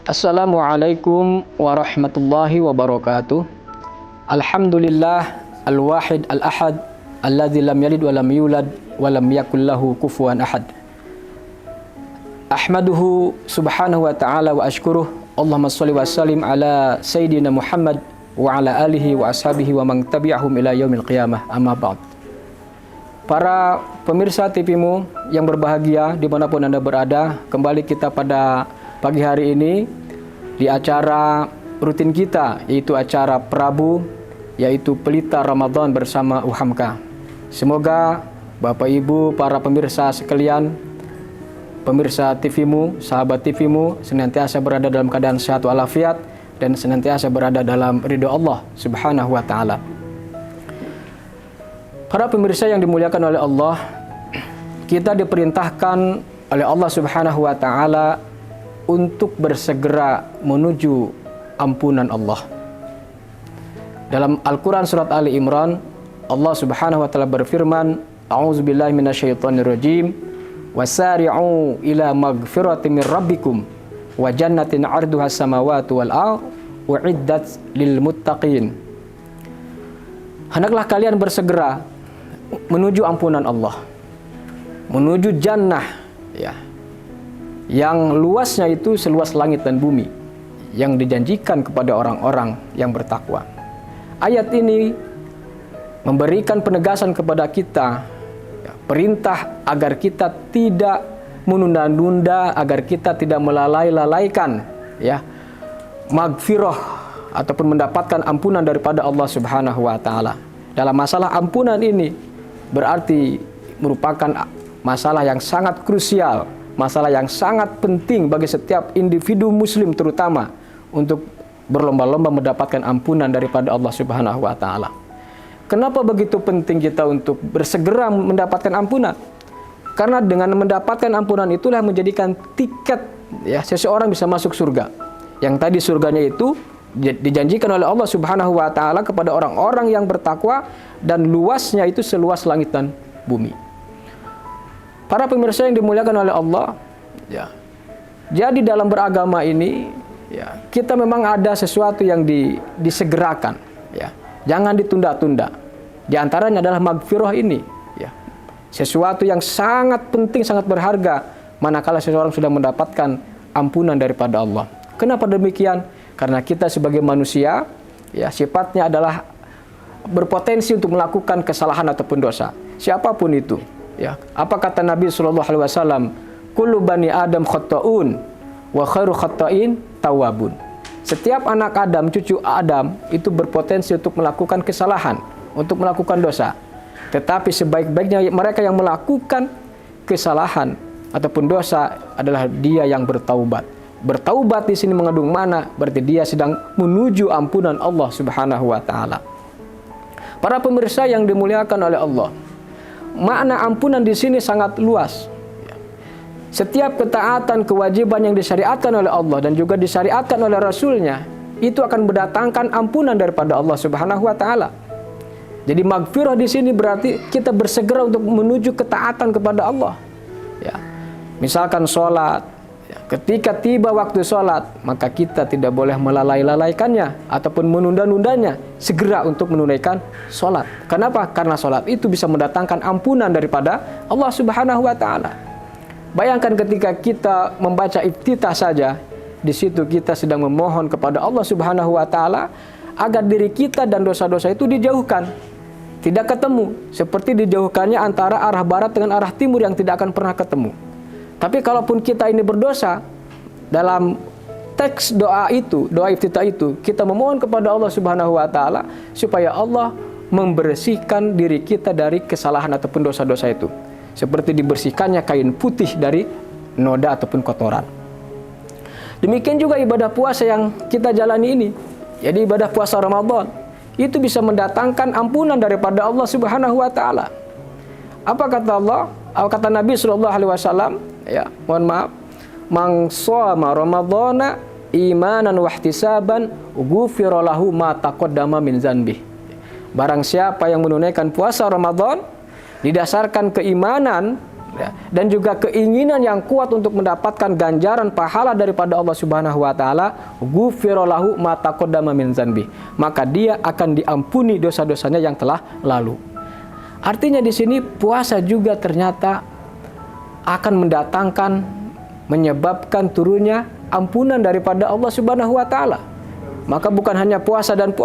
Assalamualaikum warahmatullahi wabarakatuh. Alhamdulillah al-wahid al-ahad alladzi lam yalid wa lam yulad wa lam yakul lahu kufuwan ahad. Ahmaduhu subhanahu wa ta'ala wa ashkuruh. Allahumma shalli wa sallim ala sayyidina Muhammad wa ala alihi wa ashabihi wa man tabi'ahum ila yaumil qiyamah. Amma ba'd. Para pemirsa TV-mu yang berbahagia dimanapun Anda berada, kembali kita pada pagi hari ini di acara rutin kita, yaitu acara Prabu, yaitu Pelita Ramadan bersama UHAMKA. Semoga Bapak Ibu, para pemirsa sekalian, pemirsa TV-mu, sahabat TV-mu, senantiasa berada dalam keadaan sehat walafiat dan senantiasa berada dalam ridho Allah Subhanahu wa Ta'ala. Para pemirsa yang dimuliakan oleh Allah, kita diperintahkan oleh Allah Subhanahu wa Ta'ala untuk bersegera menuju ampunan Allah. Dalam Al-Quran surat Ali Imran, Allah Subhanahu wa Ta'ala berfirman, A'udzubillahi minasyaitonirrajim, wasari'u ila magfiratin min rabbikum wa jannatin 'arduhas samawati wal ardh u'iddat lil muttaqin. Hendaklah kalian bersegera menuju ampunan Allah, menuju jannah, ya, yang luasnya itu seluas langit dan bumi, yang dijanjikan kepada orang-orang yang bertakwa. Ayat ini memberikan penegasan kepada kita, ya, perintah agar kita tidak menunda-nunda, agar kita tidak melalai-lalaikan, ya, magfirah ataupun mendapatkan ampunan daripada Allah Subhanahu wa Ta'ala. Dalam masalah ampunan ini berarti merupakan masalah yang sangat krusial, masalah yang sangat penting bagi setiap individu muslim, terutama untuk berlomba-lomba mendapatkan ampunan daripada Allah Subhanahu wa Ta'ala. Kenapa begitu penting kita untuk bersegera mendapatkan ampunan? Karena dengan mendapatkan ampunan itulah menjadikan tiket, ya, seseorang bisa masuk surga. Yang tadi surganya itu dijanjikan oleh Allah Subhanahu wa Ta'ala kepada orang-orang yang bertakwa, dan luasnya itu seluas langit dan bumi. Para pemirsa yang dimuliakan oleh Allah, ya, jadi dalam beragama ini, ya, kita memang ada sesuatu yang disegerakan, ya, jangan ditunda-tunda. Di antaranya adalah magfirah ini, ya, sesuatu yang sangat penting, sangat berharga manakala seseorang sudah mendapatkan ampunan daripada Allah. Kenapa demikian? Karena kita sebagai manusia, ya, sifatnya adalah berpotensi untuk melakukan kesalahan ataupun dosa, siapapun itu. Ya, apa kata Nabi Shallallahu Alaihi Wasallam? Kullu bani Adam khata'un wa khairu khata'in tawabun. Setiap anak Adam, cucu Adam itu berpotensi untuk melakukan kesalahan, untuk melakukan dosa. Tetapi sebaik-baiknya mereka yang melakukan kesalahan ataupun dosa adalah dia yang bertaubat. Bertaubat di sini mengandung mana? Berarti dia sedang menuju ampunan Allah Subhanahu wa Ta'ala. Para pemirsa yang dimuliakan oleh Allah, makna ampunan di sini sangat luas. Setiap ketaatan, kewajiban yang disyariatkan oleh Allah dan juga disyariatkan oleh Rasulnya, itu akan mendatangkan ampunan daripada Allah Subhanahu wa Ta'ala. Jadi magfirah di sini berarti kita bersegera untuk menuju ketaatan kepada Allah. Ya. Misalkan sholat, ya, ketika tiba waktu sholat, maka kita tidak boleh melalai-lalaikannya ataupun menunda-nundanya. Segera untuk menunaikan sholat. Kenapa? Karena sholat itu bisa mendatangkan ampunan daripada Allah Subhanahu wa Ta'ala. Bayangkan ketika kita membaca iftitah saja, di situ kita sedang memohon kepada Allah Subhanahu wa Ta'ala agar diri kita dan dosa-dosa itu dijauhkan, tidak ketemu, seperti dijauhkannya antara arah barat dengan arah timur yang tidak akan pernah ketemu. Tapi kalaupun kita ini berdosa, dalam teks doa itu, doa iftitah itu, kita memohon kepada Allah Subhanahu wa Ta'ala supaya Allah membersihkan diri kita dari kesalahan ataupun dosa-dosa itu, seperti dibersihkannya kain putih dari noda ataupun kotoran. Demikian juga ibadah puasa yang kita jalani ini. Jadi ibadah puasa Ramadan itu bisa mendatangkan ampunan daripada Allah Subhanahu wa Ta'ala. Apa kata Allah? Apa kata Nabi Shallallahu Alaihi Wasallam? Ya, mohon maaf. Man shoma Ramadhana imanan wa ihtisaban ghufira lahu ma taqaddama min dzanbi. Barang siapa yang menunaikan puasa Ramadan didasarkan keimanan ya, dan juga keinginan yang kuat untuk mendapatkan ganjaran pahala daripada Allah Subhanahu wa taala, ghufira lahu ma taqaddama min dzanbi, maka dia akan diampuni dosa-dosanya yang telah lalu. Artinya di sini puasa juga ternyata akan mendatangkan, menyebabkan turunnya ampunan daripada Allah Subhanahu wa taala. Maka bukan hanya puasa dan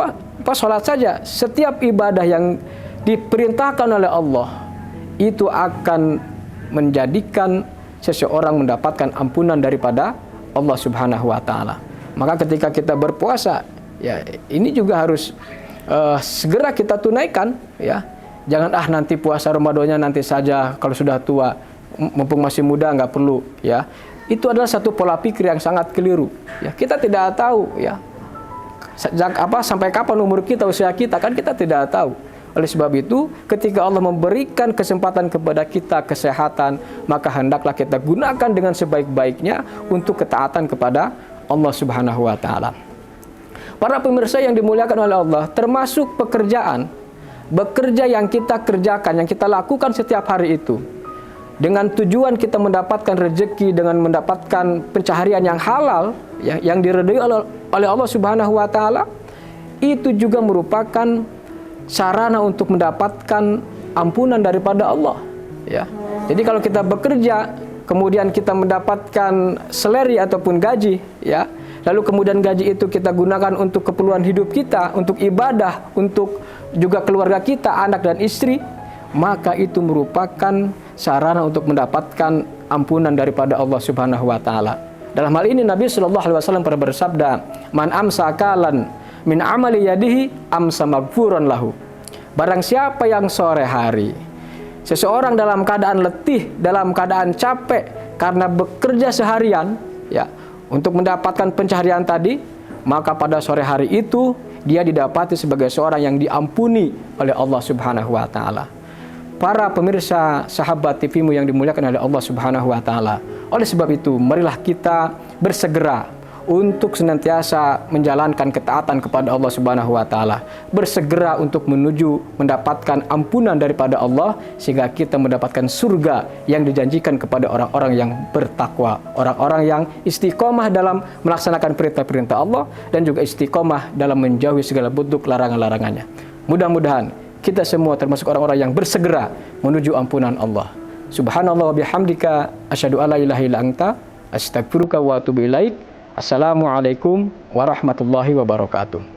salat saja, setiap ibadah yang diperintahkan oleh Allah itu akan menjadikan seseorang mendapatkan ampunan daripada Allah Subhanahu wa taala. Maka ketika kita berpuasa, ya ini juga harus segera kita tunaikan, ya. Jangan nanti puasa Ramadannya nanti saja, kalau sudah tua, mumpung masih muda nggak perlu, ya. Itu adalah satu pola pikir yang sangat keliru, ya. Kita tidak tahu, ya, sampai kapan umur kita, usia kita, kan kita tidak tahu. Oleh sebab itu, ketika Allah memberikan kesempatan kepada kita kesehatan, maka hendaklah kita gunakan dengan sebaik-baiknya untuk ketaatan kepada Allah Subhanahu wa taala. Para pemirsa yang dimuliakan oleh Allah, termasuk bekerja yang kita kerjakan, yang kita lakukan setiap hari itu, dengan tujuan kita mendapatkan rezeki, dengan mendapatkan pencaharian yang halal, ya, yang diridhai oleh Allah Subhanahu wa taala, itu juga merupakan sarana untuk mendapatkan ampunan daripada Allah, ya. Jadi kalau kita bekerja, kemudian kita mendapatkan salary ataupun gaji, ya, lalu kemudian gaji itu kita gunakan untuk keperluan hidup kita, untuk ibadah, untuk juga keluarga kita, anak dan istri, maka itu merupakan sarana untuk mendapatkan ampunan daripada Allah Subhanahu wa taala. Dalam hal ini Nabi sallallahu alaihi wasallam pernah bersabda, "Man amsakalan min amali yadihi amsa maghfuran lahu." Barang siapa yang sore hari seseorang dalam keadaan letih, dalam keadaan capek karena bekerja seharian, ya, untuk mendapatkan pencaharian tadi, maka pada sore hari itu dia didapati sebagai seorang yang diampuni oleh Allah Subhanahu wa taala. Para pemirsa sahabat TV-mu yang dimuliakan oleh Allah Subhanahu wa taala, oleh sebab itu marilah kita bersegera untuk senantiasa menjalankan ketaatan kepada Allah Subhanahu wa taala, bersegera untuk menuju mendapatkan ampunan daripada Allah, sehingga kita mendapatkan surga yang dijanjikan kepada orang-orang yang bertakwa, orang-orang yang istiqomah dalam melaksanakan perintah-perintah Allah dan juga istiqomah dalam menjauhi segala bentuk larangan-larangannya. Mudah-mudahan kita semua termasuk orang-orang yang bersegera menuju ampunan Allah. Subhanallah wa bihamdika, asyhadu alla ilaha illa anta, astaghfiruka wa atubu ilaik. Assalamualaikum warahmatullahi wabarakatuh.